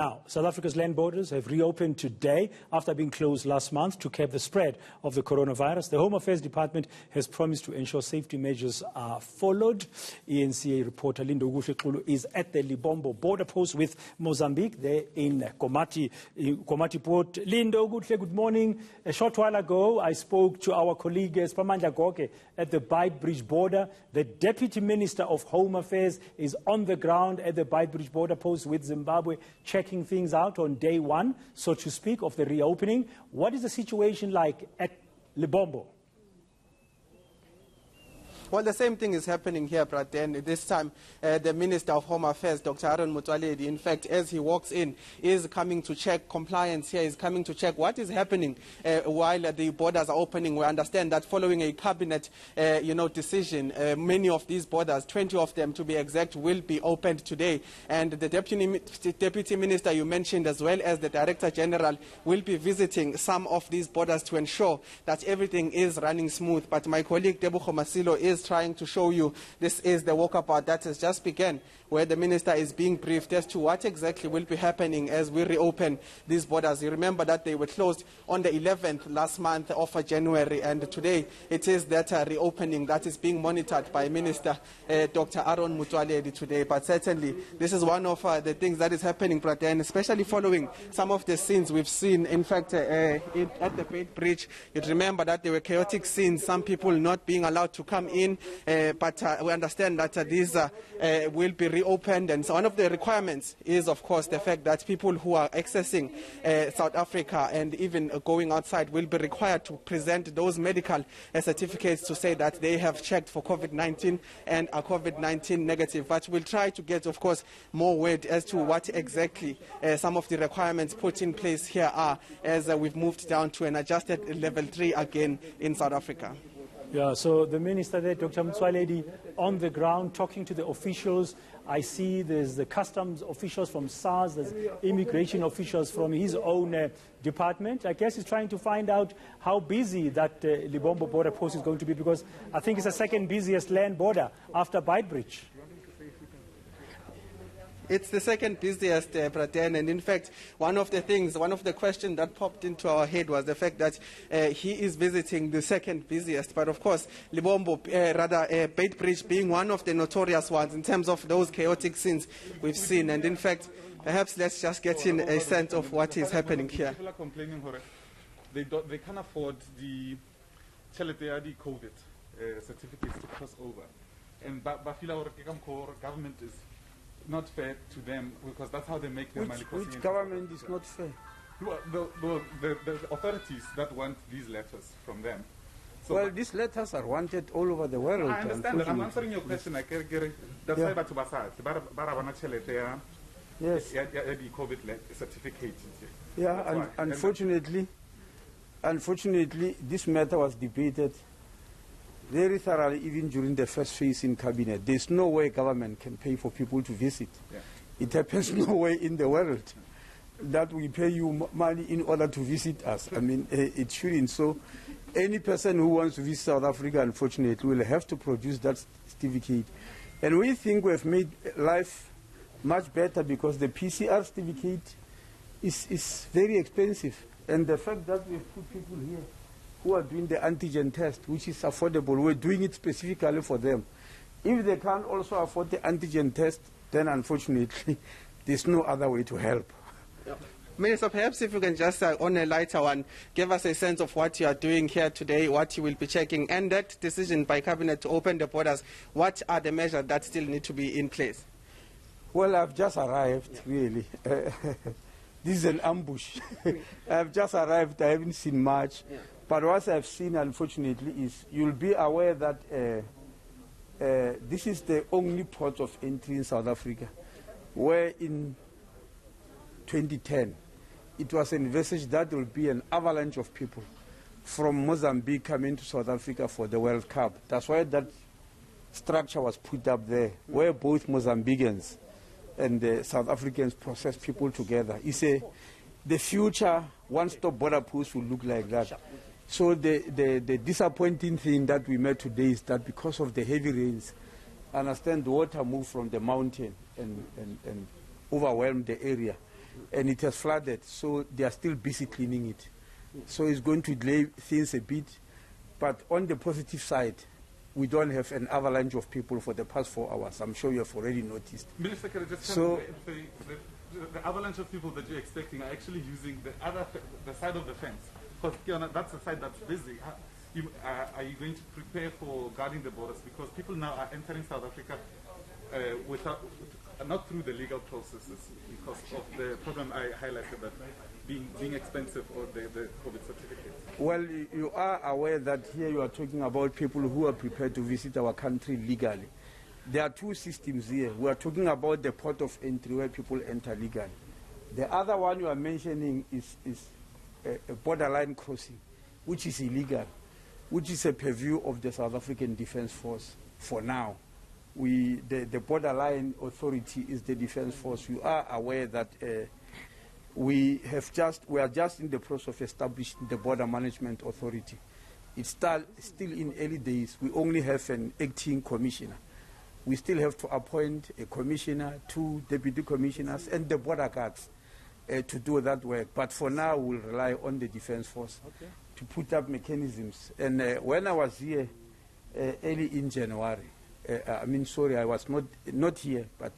Now, South Africa's land borders have reopened today after being closed last month to curb the spread of the coronavirus. The Home Affairs Department has promised to ensure safety measures are followed. ENCA reporter Lindo Gushekulu is at the Limpopo Border Post with Mozambique. They're in Komati Port. Lindo, good morning. A short while ago, I spoke to our colleague Spamandla Goke at the Beitbridge border. The Deputy Minister of Home Affairs is on the ground at the Beitbridge Border Post with Zimbabwe, checking things out on day one, so to speak, of the reopening. What is the situation like at Limpopo? Well, the same thing is happening here, but then this time the Minister of Home Affairs, Dr. Aaron Motsoaledi, in fact, as he walks in, is coming to check compliance here, is coming to check what is happening while the borders are opening. We understand that following a cabinet decision, many of these borders, 20 of them to be exact, will be opened today. And the Deputy Minister you mentioned, as well as the Director General, will be visiting some of these borders to ensure that everything is running smooth. But my colleague Debucho Masilo is trying to show you, this is the walkabout that has just begun, where the minister is being briefed as to what exactly will be happening as we reopen these borders. You remember that they were closed on the 11th last month of January, and today it is that reopening that is being monitored by Minister Dr. Aaron Motsoaledi today. But certainly this is one of the things that is happening, and especially following some of the scenes we've seen, in fact, at the Beitbridge. You remember that there were chaotic scenes, some people not being allowed to come in, but we understand that these will be reopened, and so one of the requirements is, of course, the fact that people who are accessing South Africa and even going outside will be required to present those medical certificates to say that they have checked for COVID-19 and are COVID-19 negative. But we'll try to get, of course, more word as to what exactly some of the requirements put in place here are, as we've moved down to an adjusted level 3 again in South Africa. Yeah, so the minister there, Dr. Motsoaledi, on the ground talking to the officials. I see there's the customs officials from SARS, there's immigration officials from his own department. I guess he's trying to find out how busy that Limpopo border post is going to be, because I think it's the second busiest land border after Beitbridge. It's the second busiest, Praten, and in fact, one of the questions that popped into our head was the fact that he is visiting the second busiest. But of course, Beitbridge being one of the notorious ones in terms of those chaotic scenes we've seen. And in fact, perhaps let's just get in a sense of what is happening here. People are complaining they can't afford the COVID certificates to cross over, and government is not fair to them, because that's how they make their money. Which government is not fair? The authorities that want these letters from them. So well, these letters are wanted all over the world. I understand that. I'm answering your question. That's why yes, the COVID certificate. Yeah, and unfortunately, this matter was debated very thoroughly even during the first phase in cabinet. There's no way government can pay for people to visit. Yeah. It happens nowhere in the world that we pay you money in order to visit us. I mean, it shouldn't. So any person who wants to visit South Africa, unfortunately, will have to produce that certificate. And we think we've made life much better, because the PCR certificate is very expensive. And the fact that we've put people here who are doing the antigen test, which is affordable, we're doing it specifically for them. If they can't also afford the antigen test, then unfortunately, there's no other way to help. Yeah. Minister, perhaps if you can just, on a lighter one, give us a sense of what you are doing here today, what you will be checking, and that decision by Cabinet to open the borders, what are the measures that still need to be in place? Well, I've just arrived, really. This is an ambush. I've just arrived, I haven't seen much. Yeah. But what I've seen, unfortunately, is you'll be aware that this is the only port of entry in South Africa, where in 2010, it was envisaged that there will be an avalanche of people from Mozambique coming to South Africa for the World Cup. That's why that structure was put up there, where both Mozambicans and the South Africans process people together. The future one-stop border post will look like that. So the disappointing thing that we met today is that because of the heavy rains, I understand the water moved from the mountain and overwhelmed the area. and it has flooded, so they are still busy cleaning it. So it's going to delay things a bit, but on the positive side, we don't have an avalanche of people for the past 4 hours. I'm sure you have already noticed. Minister, can I just the avalanche of people that you're expecting are actually using the side of the fence? Because that's the side that's busy. Are you going to prepare for guarding the borders? Because people now are entering South Africa not through the legal processes because of the problem I highlighted, that being expensive, or the COVID certificate. Well, you are aware that here you are talking about people who are prepared to visit our country legally. There are two systems here. We are talking about the port of entry where people enter legally. The other one you are mentioning is a borderline crossing, which is illegal, which is a purview of the South African Defence Force for now. The borderline authority is the Defence Force. You are aware that we are just in the process of establishing the Border Management Authority. It's still in early days. We only have an acting commissioner. We still have to appoint a commissioner, 2 deputy commissioners, and the border guards to do that work. But for now, we'll rely on the Defence Force to put up mechanisms. And when I was here early in January, I was not here, but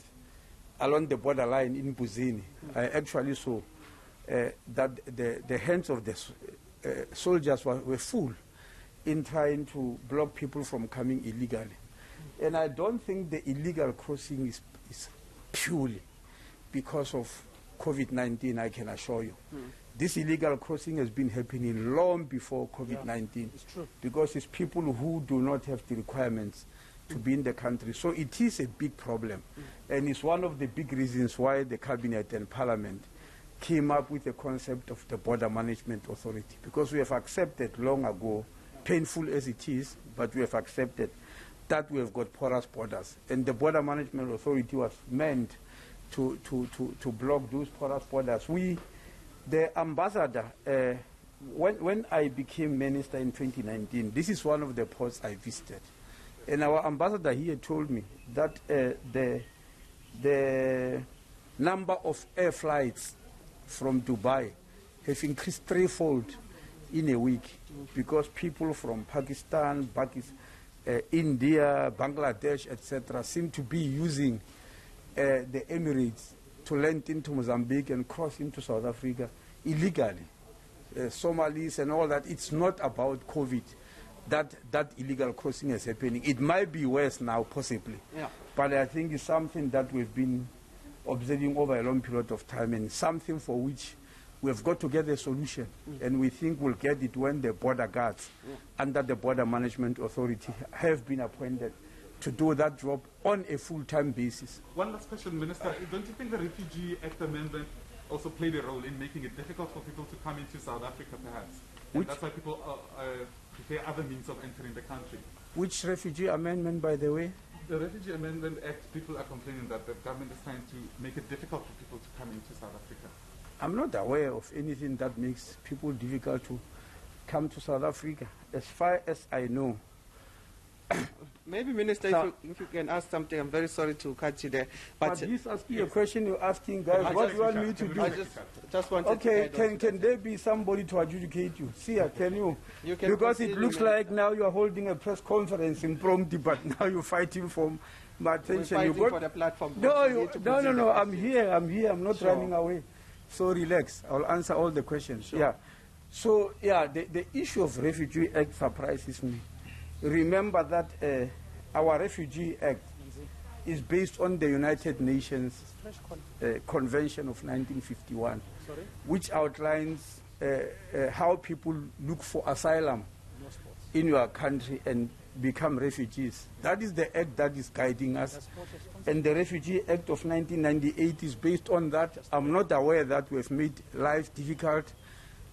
along the borderline in Buzini, I actually saw that the hands of the soldiers were full in trying to block people from coming illegally. And I don't think the illegal crossing is purely because of COVID-19, I can assure you. This illegal crossing has been happening long before COVID-19 because it's people who do not have the requirements to be in the country. So it is a big problem. And it's one of the big reasons why the Cabinet and Parliament came up with the concept of the Border Management Authority, because we have accepted long ago, painful as it is, but we have accepted that we have got porous borders. And the Border Management Authority was meant to block those porous borders. The ambassador, when I became minister in 2019, this is one of the ports I visited. And our ambassador here told me that the number of air flights from Dubai have increased 3-fold in a week because people from Pakistan, India, Bangladesh, etc., seem to be using the Emirates to land into Mozambique and cross into South Africa illegally. Somalis and all that. It's not about COVID. That illegal crossing is happening. It might be worse now, possibly. But I think it's something that we've been observing over a long period of time, and something for which we've got to get a solution. And we think we'll get it when the border guards under the Border Management Authority have been appointed to do that job on a full-time basis. One last question, Minister. Don't you think the Refugee Act amendment also played a role in making it difficult for people to come into South Africa, perhaps? And that's why people prepare other means of entering the country. Which refugee amendment, by the way? The Refugee Amendment Act, people are complaining that the government is trying to make it difficult for people to come into South Africa. I'm not aware of anything that makes people difficult to come to South Africa. As far as I know. Maybe, Minister, if you can ask something, I'm very sorry to cut you there. But he's asking a question, you're asking, guys, what do you want me to do? I just wanted okay, to can there be somebody to adjudicate you? See, can you? Because it looks like now you are holding a press conference in Prompt, but now you're fighting for my attention. We're fighting for the platform. No, I'm here, I'm not running away. So relax, I'll answer all the questions. Sure. Yeah. So, yeah, the issue of Refugee Act surprises me. Remember that our Refugee Act is based on the United Nations Convention of 1951, which outlines how people look for asylum in your country and become refugees. That is the act that is guiding us. And the Refugee Act of 1998 is based on that. I'm not aware that we've made life difficult.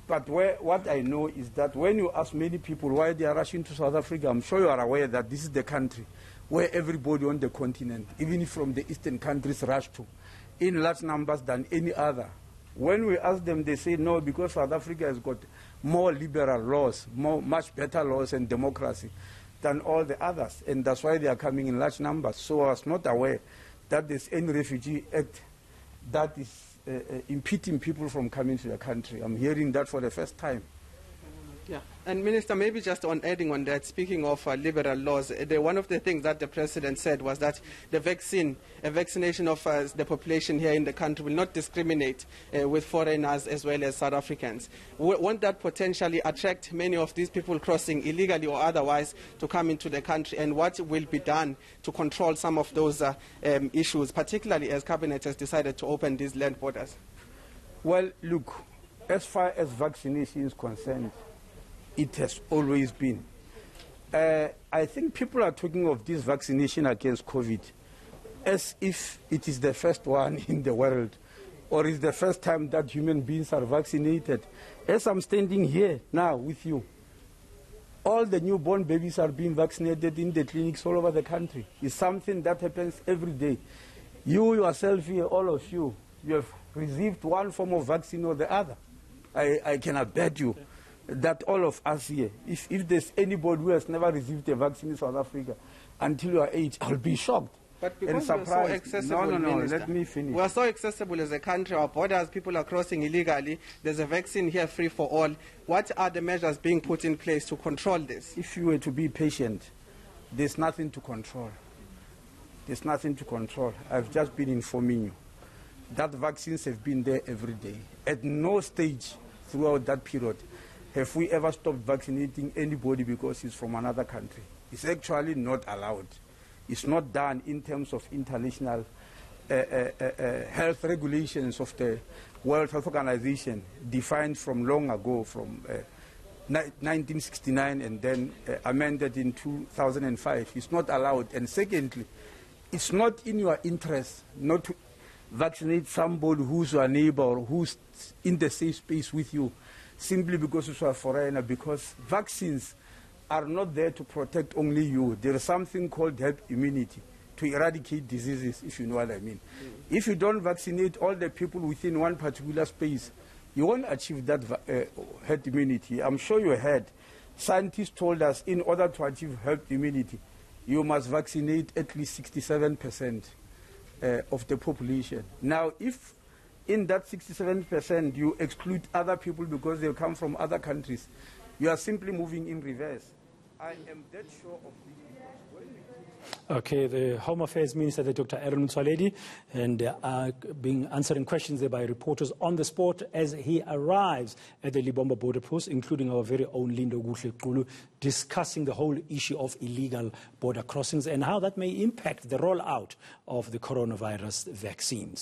But what I know is that when you ask many people why they are rushing to South Africa, I'm sure you are aware that this is the country where everybody on the continent, even from the eastern countries, rush to in large numbers than any other. When we ask them, they say no, because South Africa has got more liberal laws, much better laws and democracy than all the others. And that's why they are coming in large numbers. So I was not aware that there's any Refugee Act that is impeding people from coming to the country. I'm hearing that for the first time. Yeah, and Minister, maybe just on adding on that, speaking of liberal laws, one of the things that the President said was that the vaccination of the population here in the country will not discriminate with foreigners as well as South Africans. Won't that potentially attract many of these people crossing illegally or otherwise to come into the country? And what will be done to control some of those issues, particularly as Cabinet has decided to open these land borders? Well, look, as far as vaccination is concerned, it has always been. I think people are talking of this vaccination against COVID as if it is the first one in the world, or is the first time that human beings are vaccinated. As I'm standing here now with you, all the newborn babies are being vaccinated in the clinics all over the country. It's something that happens every day. You yourself here, all of you, you have received one form of vaccine or the other. I cannot bet you that all of us here, if there's anybody who has never received a vaccine in South Africa until your age, I'll be shocked. But because and surprised. we're so accessible, no, Minister, let me finish. We're so accessible as a country, our borders, people are crossing illegally, there's a vaccine here free for all. What are the measures being put in place to control this? If you were to be patient, there's nothing to control. There's nothing to control. I've just been informing you that vaccines have been there every day. At no stage throughout that period have we ever stopped vaccinating anybody because he's from another country. It's actually not allowed. It's not done in terms of international health regulations of the World Health Organization, defined from long ago, from 1969 and then amended in 2005. It's not allowed. And secondly, it's not in your interest not to vaccinate somebody who's your neighbor or who's in the same space with you simply because you're a foreigner, because vaccines are not there to protect only you. There is something called herd immunity to eradicate diseases, if you know what I mean. If you don't vaccinate all the people within one particular space, you won't achieve that herd immunity. I'm sure you heard scientists told us in order to achieve herd immunity, you must vaccinate at least 67% of the population. Now, if in that 67% you exclude other people because they come from other countries, you are simply moving in reverse. I am that sure of this. Okay, the Home Affairs Minister, Dr. Aaron Motsoaledi, and being answering questions there by reporters on the spot as he arrives at the Limpopo Border Post, including our very own Lindo Guhle, discussing the whole issue of illegal border crossings and how that may impact the rollout of the coronavirus vaccines.